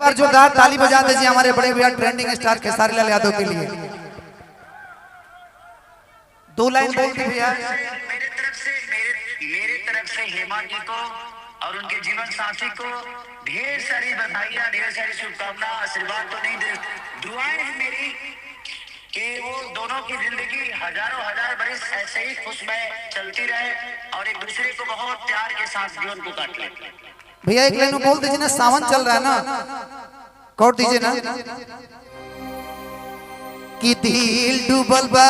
बार जोरदार ताली बजा दीजिए हमारे बड़े भैया ट्रेंडिंग स्टार खेसारी लाल यादव के लिए। दो लाइन बोल दी भैया। मेरे तरफ से हेमा जी को और उनके जीवन साथी को ढेर सारी बधाइयां, ढेर सारी शुभकामना, आशीर्वाद तो नहीं दे, दुआएं हैं मेरी कि वो दोनों की जिंदगी हजारों हजार बरस ऐसे ही खुशमय चलती रहे और एक दूसरे को बहुत प्यार के साथ जीवन को काट ले। भैया एक लाइन बोल दीजिए ना, सावन चल रहा है ना, कौट दीजिए ना कि दिल डूबल बा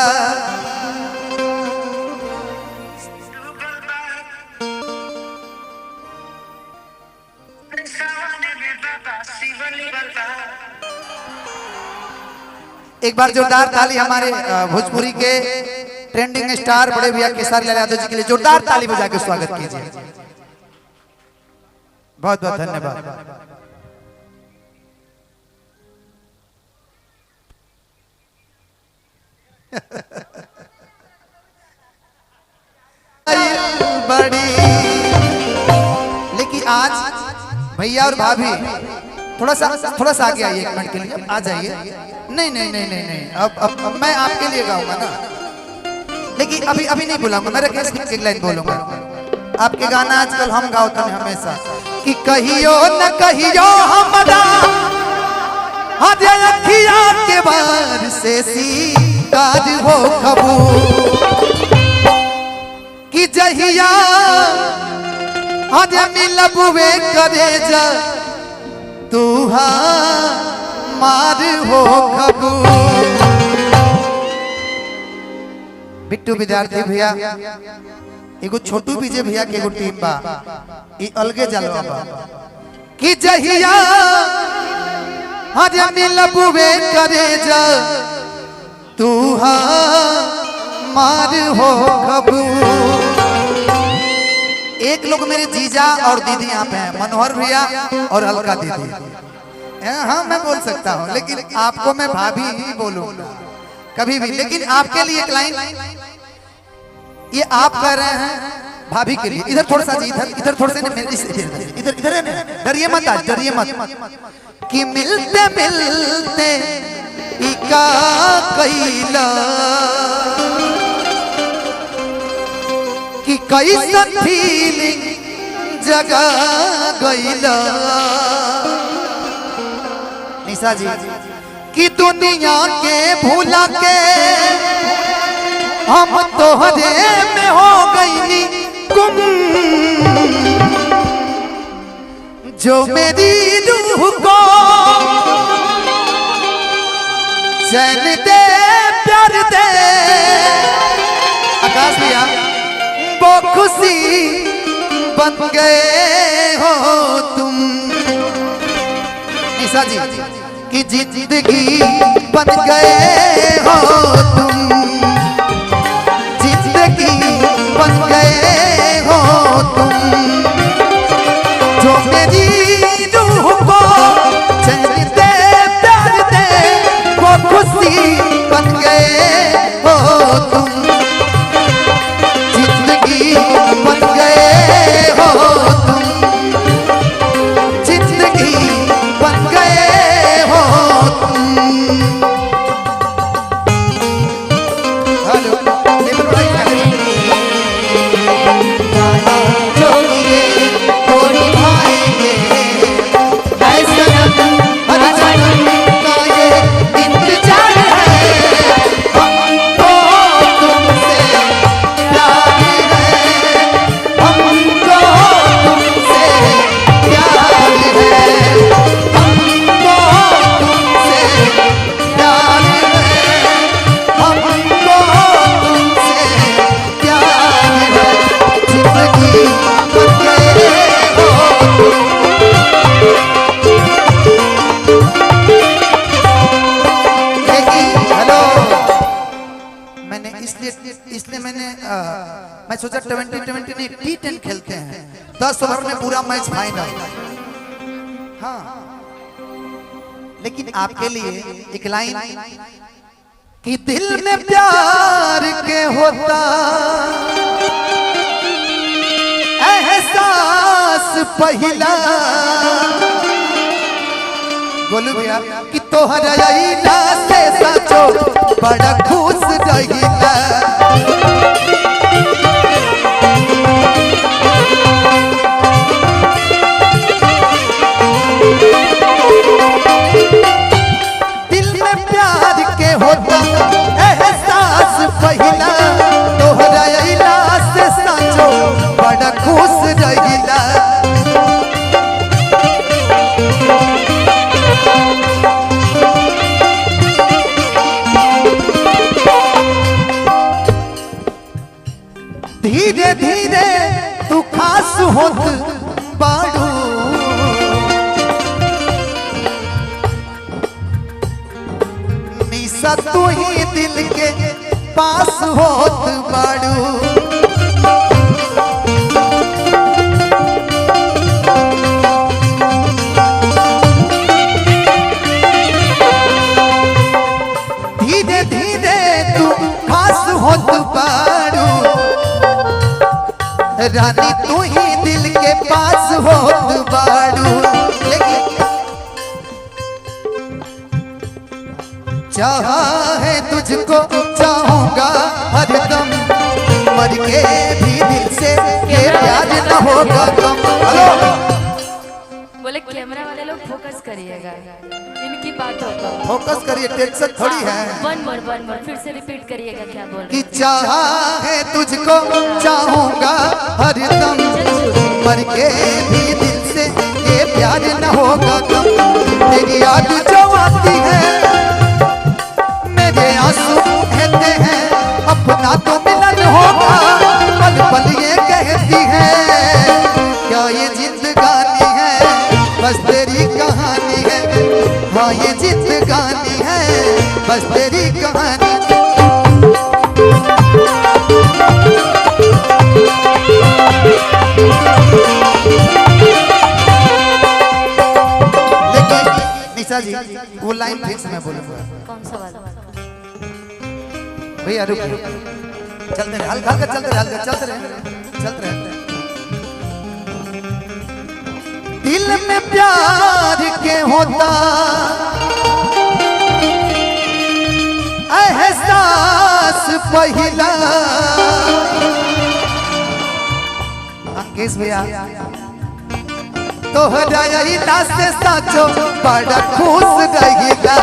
एक बार जोरदार ताली हमारे भोजपुरी के ट्रेंडिंग स्टार बड़े भैया खेसारी लाल यादव जी के लिए जोरदार ताली बजा के स्वागत कीजिए। बहुत बहुत धन्यवाद। बड़ी लेकिन आज भैया और भाभी थोड़ा सा आगे आइए, एक मिनट के लिए आ जाइए। नहीं नहीं नहीं नहीं नहीं अब मैं आपके लिए गाऊंगा ना, लेकिन अभी नहीं बोलूंगा, मेरे केस की एक लाइन बोलूंगा। आपके गाना आजकल हम गाते हैं हमेशा कि कहियो न कहियो हमरा हजे अखिया के बार से सी काज हो खबू कि जहिया हजे मिलबुवे करे जा तू मार हो खबू। बिट्टू विद्यार्थी भैया एगो छोटू विजय भैया के एगो टीम बा, ई अलगे जलवा बा कि जहिया हजे मिलबुवे करे जा तू मार हो खबू। एक लोग मेरे जीजा और दीदी यहाँ पे हैं, मनोहर भैया और अलका दीदी। हाँ मैं बोल सकता हूँ, लेकिन आपको मैं भाभी ही बोलूंगा कभी भी। लेकिन आपके लिए एक लाइन ये आप कह रहे हैं भाभी के लिए। इधर थोड़ा सा जी, इधर थोड़ा सा इधर इधर है ना, डरिए मत, आज डरिए मत कि मिलते मिलते इका कैला कि कैसन फीलिंग जगा गईला निशा जी कि दुनिया के भूला के हम तोहरे में हो गई गुम, जो मेरी रूह को चैन दे प्यार दे। आकाश भैया वो खुशी बन गए हो तुम। निशा जी कि जिंदगी बन गए हो तुम, जिंदगी बन गए हो तुम, जो मेरी रूह को चैन दे प्यार दे वो खुशी बन गए हो तुम, जिंदगी बन गए हो तुम, जिंदगी बन गए हो तुम। मैं सोचा 2020 नहीं T10 खेलते हैं, 10 ओवर में पूरा मैच फाइनल। हाँ लेकिन आपके लिए एक लाइन कि दिल में प्यार के होता एहसास पहला गोलू भैया कि तोहरा अइला से साचो बड़ा खुश रहिला दिल में प्यार के होता एहसास पहिला तोहरा अइला से साचो बड़ा खुश रहिला धीरे धीरे तू खास होत बाड़ू निशा तू ही दिल के पास होत बाड़ू धीरे धीरे तू खास होत बाड़ू रानी तू ही दिल के पास होत बाड़ू लेकिन चाहा है तुझको चाहूंगा हरदम मर के भी दिल से ये प्यार न होगा कम। हेलो बोले कैमरा वाले लोग फोकस करिएगा इनकी बातों को फोकस करिए टेंशन थोड़ी है वन मोर फिर से रिपीट करिएगा क्या बोल कि चाहा है तुझको चाहूंगा हरदम मर के भी दिल से ये प्यार न होगा कम। तेरी याद जो आती है मेरे आंसू कहते हैं अपना तो मिलन होगा पल पल ये कहती है क्या ये जिंदगानी है बस तेरी कहानी है हाँ ये जिंदगानी है बस तेरी कहानी लेकिन निशा जी वो लाइन फिर से मैं बोलूंगा कौन सा वाला भैया रुक चलते रहे हल्का हल्का चलते रहे दिल में प्यार के होता एहसास पहिला अंकेश भैया तोहरा अइला से साचो बड़ा खुश रहिला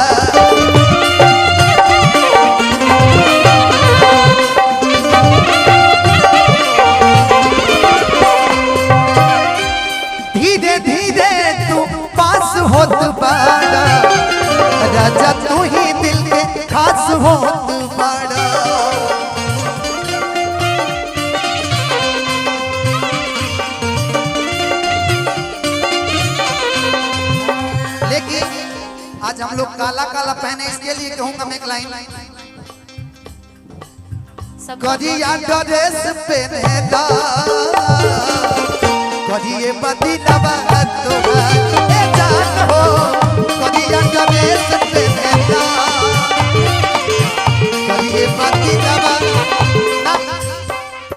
धीरे धीरे तू पास होत बाड़ा राजा तू ही दिल के खास होत बाड़ा लेकिन आज हम लोग काला काला पहने इसके लिए कहूंगा मैं एक लाइन करिया ड्रेस पहने दा करिए बदलवा तोरा